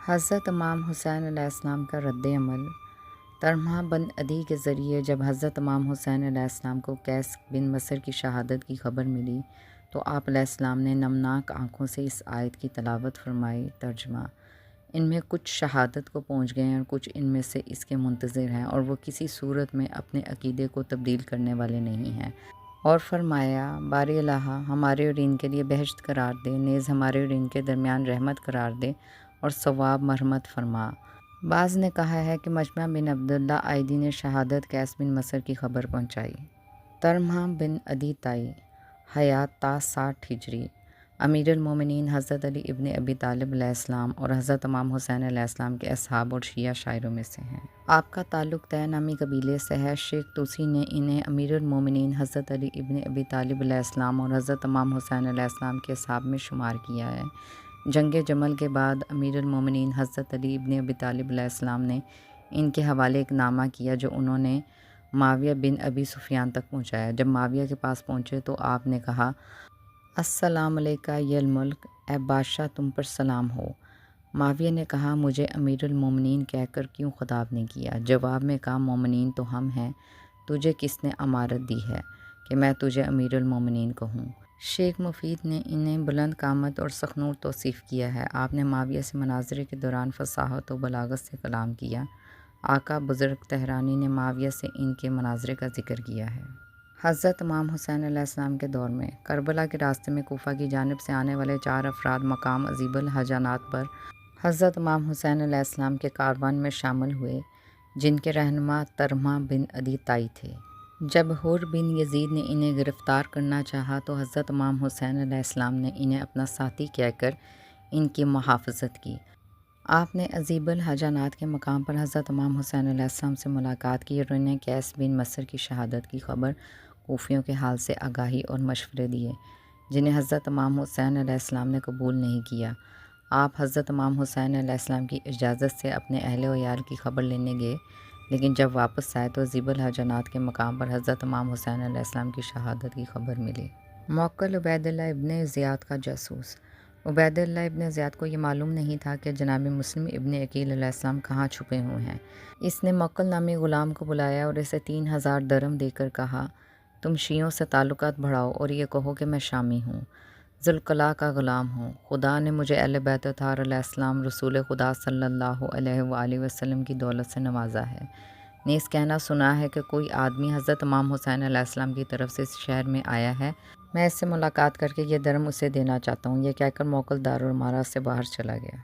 حضرت امام حسین علیہ السلام کا رد عمل۔ طلحہ بن عدی کے ذریعے جب حضرت امام حسین علیہ السلام کو قیس بن مصر کی شہادت کی خبر ملی تو آپ علیہ السلام نے نمناک آنکھوں سے اس آیت کی تلاوت فرمائی۔ ترجمہ: ان میں کچھ شہادت کو پہنچ گئے ہیں اور کچھ ان میں سے اس کے منتظر ہیں، اور وہ کسی صورت میں اپنے عقیدے کو تبدیل کرنے والے نہیں ہیں۔ اور فرمایا: باری الہ ہمارے اور ان کے لیے بہشت قرار دے، نیز ہمارے اور ان کے درمیان رحمت قرار دے اور ثواب مرحمت فرما۔ بعض نے کہا ہے کہ مجمع بن عبداللہ عائدی نے شہادت قیس بن مصر کی خبر پہنچائی۔ طلحہ بن عدی تائی، حیات تا 60 ہجری۔ امیر المومنین حضرت علی ابن ابی طالب علیہ السلام اور حضرت امام حسین علیہ السلام کے اصحاب اور شیعہ شاعروں میں سے ہیں۔ آپ کا تعلق طے نامی قبیلے سے ہے۔ شیخ طوسی نے انہیں امیر المومنین حضرت علی ابن ابی طالب علیہ السلام اور حضرت امام حسین علیہ السلام کے اصحاب میں شمار کیا ہے۔ جنگ جمل کے بعد امیر المومنین حضرت علی ابن ابی طالب علیہ السلام نے ان کے حوالے ایک نامہ کیا جو انہوں نے معاویہ بن ابی سفیان تک پہنچایا۔ جب معاویہ کے پاس پہنچے تو آپ نے کہا: السلام علیکہ یا الملک، اے بادشاہ تم پر سلام ہو۔ معاویہ نے کہا: مجھے امیر المومنین کہہ کر کیوں خطاب نہیں کیا؟ جواب میں کہا: مومنین تو ہم ہیں، تجھے کس نے امارت دی ہے کہ میں تجھے امیر المومنین کہوں؟ شیخ مفید نے انہیں بلند قامت اور سخنور توصیف کیا ہے۔ آپ نے معاویہ سے مناظرے کے دوران فصاحت و بلاغت سے کلام کیا۔ آقا بزرگ طحرانی نے معاویہ سے ان کے مناظرے کا ذکر کیا ہے۔ حضرت امام حسین علیہ السلام کے دور میں کربلا کے راستے میں کوفہ کی جانب سے آنے والے 4 افراد مقام عزیب الحجانات پر حضرت امام حسین علیہ السلام کے کاروان میں شامل ہوئے، جن کے رہنما طلحہ بن عدی تائی تھے۔ جب حر بن یزید نے انہیں گرفتار کرنا چاہا تو حضرت امام حسین علیہ السلام نے انہیں اپنا ساتھی کہہ کر ان کی محافظت کی۔ آپ نے عزیب الحجانات کے مقام پر حضرت امام حسین علیہ السلام سے ملاقات کی اور انہیں قیس بن مصر کی شہادت کی خبر، کوفیوں کے حال سے آگاہی اور مشورے دیے، جنہیں حضرت امام حسین علیہ السلام نے قبول نہیں کیا۔ آپ حضرت امام حسین علیہ السلام کی اجازت سے اپنے اہل و عیال کی خبر لینے گئے، لیکن جب واپس آئے تو عزیب الحجانات کے مقام پر حضرت امام حسین علیہ السلام کی شہادت کی خبر ملی۔ موکل عبید اللہ ابن زیاد کا جاسوس۔ عبید اللہ ابن زیاد کو یہ معلوم نہیں تھا کہ جناب مسلم ابن عقیل علیہ السلام کہاں چھپے ہوئے ہیں۔ اس نے موکل نامی غلام کو بلایا اور اسے 3000 درم دے کر کہا: تم شیعوں سے تعلقات بڑھاؤ اور یہ کہو کہ میں شامی ہوں، ذوالقلع کا غلام ہوں۔ خدا نے مجھے اہل بیت اطہار علیہ السلام رسول خدا صلی اللہ علیہ وآلہ وسلم کی دولت سے نوازا ہے۔ نیز کہنا سنا ہے کہ کوئی آدمی حضرت امام حسین علیہ السلام کی طرف سے اس شہر میں آیا ہے، میں اس سے ملاقات کر کے یہ درم اسے دینا چاہتا ہوں۔ یہ کہہ کر موکل دار المارا سے باہر چلا گیا۔